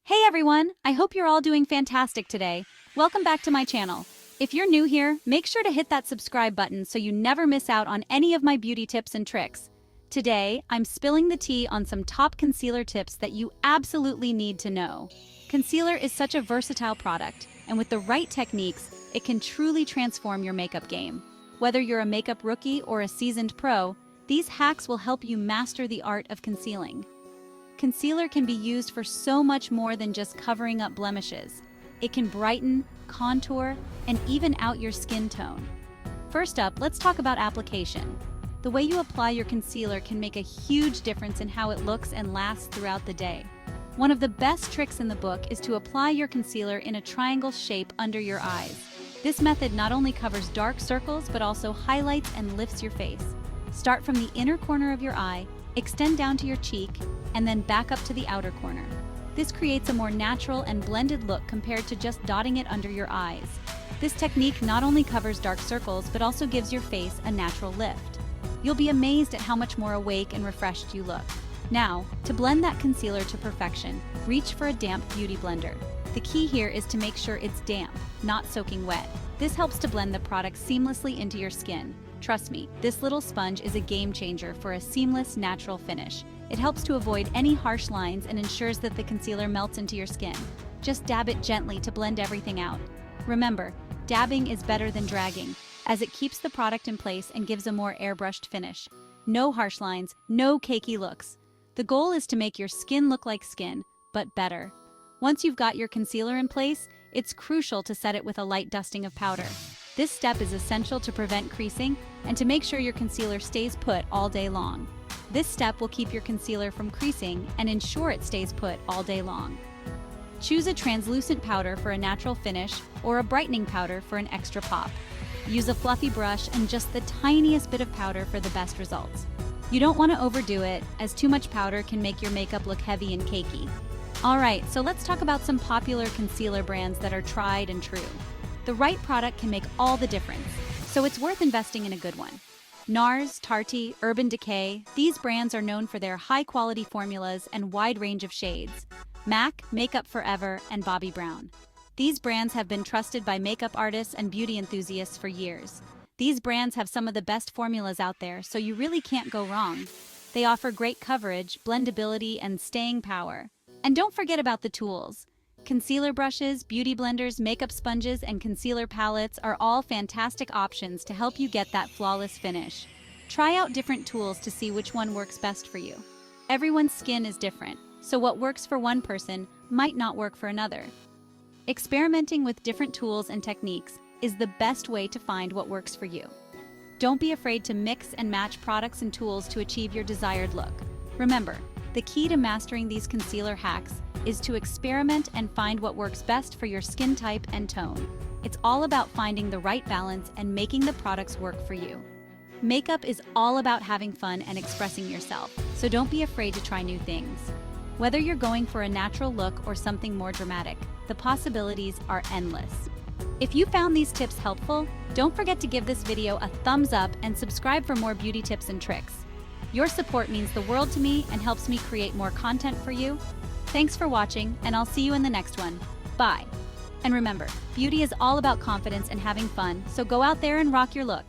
Hey everyone, I hope you're all doing fantastic today. Welcome back to my channel. If you're new here, make sure to hit that subscribe button so you never miss out on any of my beauty tips and tricks. Today, I'm spilling the tea on some top concealer tips that you absolutely need to know. Concealer is such a versatile product, and with the right techniques, it can truly transform your makeup game. Whether you're a makeup rookie or a seasoned pro, these hacks will help you master the art of concealing. Concealer can be used for so much more than just covering up blemishes. It can brighten, contour, and even out your skin tone. First up, let's talk about application. The way you apply your concealer can make a huge difference in how it looks and lasts throughout the day. One of the best tricks in the book is to apply your concealer in a triangle shape under your eyes. This method not only covers dark circles but also highlights and lifts your face. Start from the inner corner of your eye, extend down to your cheek, and then back up to the outer corner. This creates a more natural and blended look compared to just dotting it under your eyes. This technique not only covers dark circles but also gives your face a natural lift. You'll be amazed at how much more awake and refreshed you look. Now, to blend that concealer to perfection, reach for a damp beauty blender. The key here is to make sure it's damp, not soaking wet. This helps to blend the product seamlessly into your skin. Trust me, this little sponge is a game changer for a seamless, natural finish. It helps to avoid any harsh lines and ensures that the concealer melts into your skin. Just dab it gently to blend everything out. Remember, dabbing is better than dragging, as it keeps the product in place and gives a more airbrushed finish. No harsh lines, no cakey looks. The goal is to make your skin look like skin, but better. Once you've got your concealer in place, it's crucial to set it with a light dusting of powder. This step is essential to prevent creasing and to make sure your concealer stays put all day long. This step will keep your concealer from creasing and ensure it stays put all day long. Choose a translucent powder for a natural finish or a brightening powder for an extra pop. Use a fluffy brush and just the tiniest bit of powder for the best results. You don't want to overdo it, as too much powder can make your makeup look heavy and cakey. Alright, so let's talk about some popular concealer brands that are tried and true. The right product can make all the difference, so it's worth investing in a good one. NARS, Tarte, Urban Decay, these brands are known for their high-quality formulas and wide range of shades. MAC, Makeup Forever, and Bobbi Brown. These brands have been trusted by makeup artists and beauty enthusiasts for years. These brands have some of the best formulas out there, so you really can't go wrong. They offer great coverage, blendability, and staying power. And don't forget about the tools. Concealer brushes, beauty blenders, makeup sponges, and concealer palettes are all fantastic options to help you get that flawless finish. Try out different tools to see which one works best for you. Everyone's skin is different, so what works for one person might not work for another. Experimenting with different tools and techniques is the best way to find what works for you. Don't be afraid to mix and match products and tools to achieve your desired look. Remember, the key to mastering these concealer hacks is to experiment and find what works best for your skin type and tone. It's all about finding the right balance and making the products work for you. Makeup is all about having fun and expressing yourself, so don't be afraid to try new things. Whether you're going for a natural look or something more dramatic, the possibilities are endless. If you found these tips helpful, don't forget to give this video a thumbs up and subscribe for more beauty tips and tricks. Your support means the world to me and helps me create more content for you. Thanks for watching, and I'll see you in the next one. Bye. And remember, beauty is all about confidence and having fun, so go out there and rock your look.